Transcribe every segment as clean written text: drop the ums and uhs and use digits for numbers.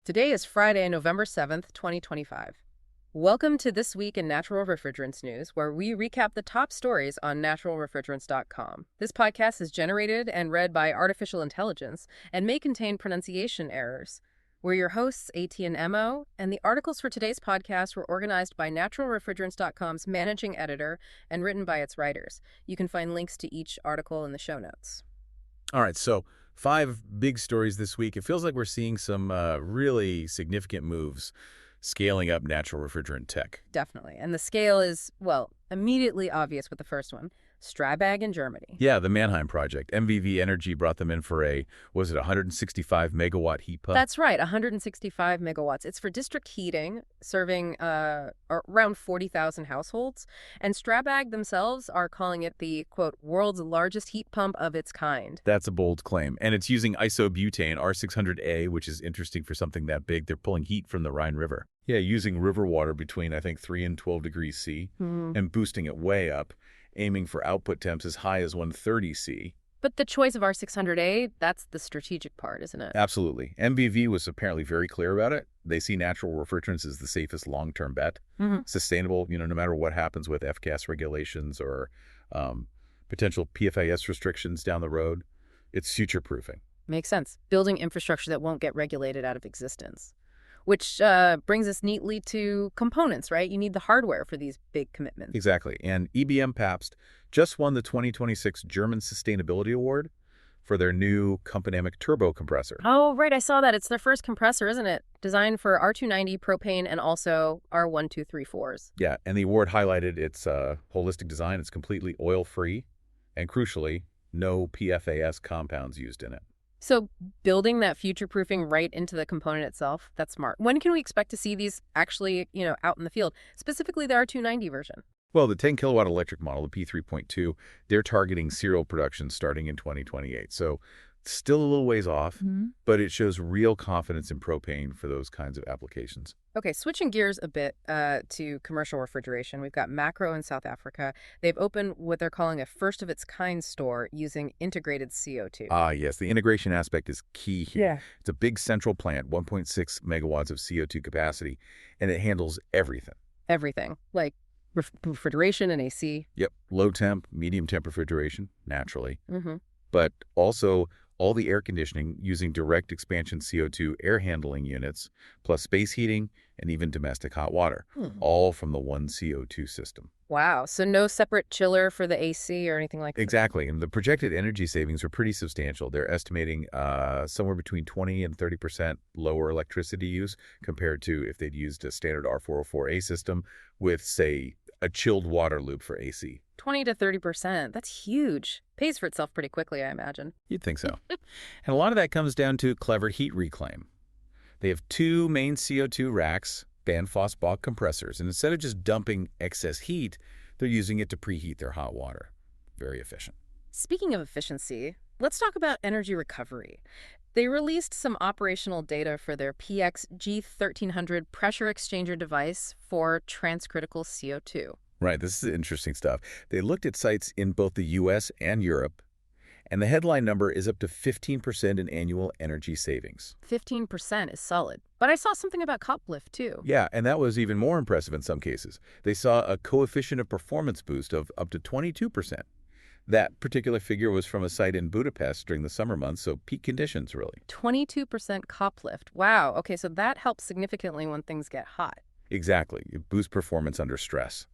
Today is Friday, November 7th, 2025. Welcome to This Week in Natural Refrigerants News, where we recap the top stories on naturalrefrigerants.com. This podcast is generated and read by artificial intelligence and may contain pronunciation errors. We're your hosts, AT and MO, and the articles for today's podcast were organized by naturalrefrigerants.com's managing editor and written by its writers. You can find links to each article in the show notes. All right, so 5 big stories this week. It feels like we're seeing some really significant moves scaling up natural refrigerant tech. Definitely. And the scale is, well, immediately obvious with the first one. Strabag in Germany. Yeah, the Mannheim project. MVV Energy brought them in for a, was it 165 megawatt heat pump? That's right, 165 megawatts. It's for district heating, serving around 40,000 households. And Strabag themselves are calling it the, quote, world's largest heat pump of its kind. That's a bold claim. And it's using isobutane, R600A, which is interesting for something that big. They're pulling heat from the Rhine River. Yeah, using river water between, I think, 3 and 12 degrees C and boosting it way up, aiming for output temps as high as 130 C. But the choice of R600A, that's the strategic part, isn't it? Absolutely. MVV was apparently very clear about it. They see natural refrigerants as the safest long-term bet. Sustainable, no matter what happens with F-gas regulations or potential PFAS restrictions down the road. It's future-proofing. Makes sense. Building infrastructure that won't get regulated out of existence. Which brings us neatly to components, right? You need the hardware for these big commitments. Exactly. And EBM Pabst just won the 2026 German Sustainability Award for their new Componamic turbo compressor. Oh, right. I saw that. It's their first compressor, isn't it? Designed for R290 propane and also R1234s. Yeah, and the award highlighted its holistic design. It's completely oil-free and, crucially, no PFAS compounds used in it. So building that future-proofing right into the component itself, that's smart. When can we expect to see these actually, out in the field, specifically the R290 version? Well, the 10-kilowatt electric model, the P3.2, they're targeting serial production starting in 2028. So still a little ways off, but it shows real confidence in propane for those kinds of applications. Okay, switching gears a bit to commercial refrigeration, we've got Macro in South Africa. They've opened what they're calling a first-of-its-kind store using integrated CO2. Ah, yes, the integration aspect is key here. Yeah. It's a big central plant, 1.6 megawatts of CO2 capacity, and it handles everything. Everything, like refrigeration and AC. Yep, low temp, medium temp refrigeration, naturally, but also all the air conditioning using direct expansion CO2 air handling units, plus space heating and even domestic hot water, all from the one CO2 system. Wow, so no separate chiller for the AC or anything like that? Exactly, and the projected energy savings are pretty substantial. They're estimating somewhere between 20 and 30% lower electricity use compared to if they'd used a standard R404A system with, say, a chilled water loop for AC. 20 to 30%. That's huge. Pays for itself pretty quickly, I imagine. You'd think so. And a lot of that comes down to clever heat reclaim. They have 2 main CO2 racks, Danfoss-Bock compressors, and instead of just dumping excess heat, they're using it to preheat their hot water. Very efficient. Speaking of efficiency, let's talk about energy recovery. They released some operational data for their PX G1300 pressure exchanger device for transcritical CO2. Right, this is interesting stuff. They looked at sites in both the U.S. and Europe, and the headline number is up to 15% in annual energy savings. 15% is solid. But I saw something about coplift, too. Yeah, and that was even more impressive in some cases. They saw a coefficient of performance boost of up to 22%. That particular figure was from a site in Budapest during the summer months, so peak conditions, really. 22% coplift. Wow. Okay, so that helps significantly when things get hot. Exactly. It boosts performance under stress.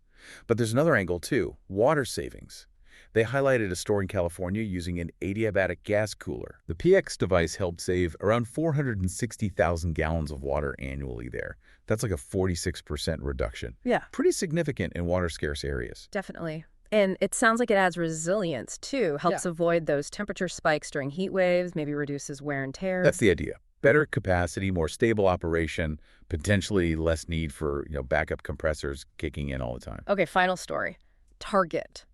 But there's another angle, too, water savings. They highlighted a store in California using an adiabatic gas cooler. The PX device helped save around 460,000 gallons of water annually there. That's like a 46% reduction. Yeah. Pretty significant in water-scarce areas. Definitely. And it sounds like it adds resilience, too. Helps avoid those temperature spikes during heat waves, maybe reduces wear and tear. That's the idea. Better capacity, more stable operation, potentially less need for backup compressors kicking in all the time. Okay, final story. Target.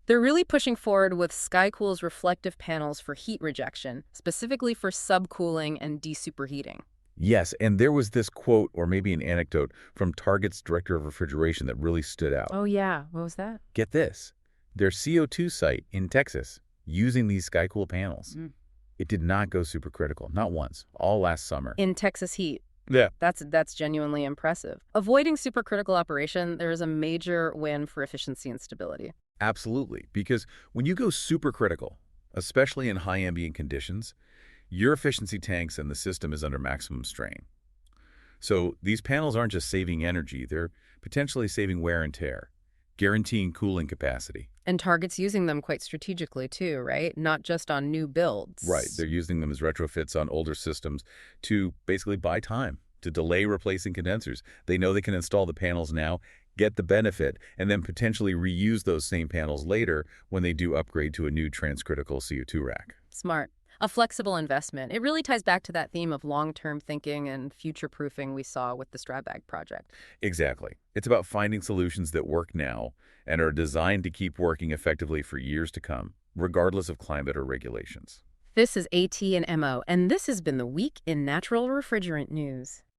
They're really pushing forward with SkyCool's reflective panels for heat rejection, specifically for subcooling and desuperheating. Yes, and there was this quote, or maybe an anecdote, from Target's director of refrigeration that really stood out. Oh, yeah. What was that? Get this. Their CO2 site in Texas using these SkyCool panels. It did not go supercritical, not once, all last summer. In Texas heat. Yeah. That's genuinely impressive. Avoiding supercritical operation, there is a major win for efficiency and stability. Absolutely, because when you go supercritical, especially in high ambient conditions, your efficiency tanks and the system is under maximum strain. So these panels aren't just saving energy, they're potentially saving wear and tear, guaranteeing cooling capacity. And Target's using them quite strategically too, right? Not just on new Right, builds. they're using them as retrofits on older systems to basically buy time, to delay replacing condensers. They know they can install the panels now, get the benefit, and then potentially reuse those same panels later when they do upgrade to a new transcritical CO2 rack. Smart. A flexible investment. It really ties back to that theme of long-term thinking and future-proofing we saw with the Strabag project. Exactly. It's about finding solutions that work now and are designed to keep working effectively for years to come, regardless of climate or regulations. This is AT and MO, and this has been the Week in Natural Refrigerant News.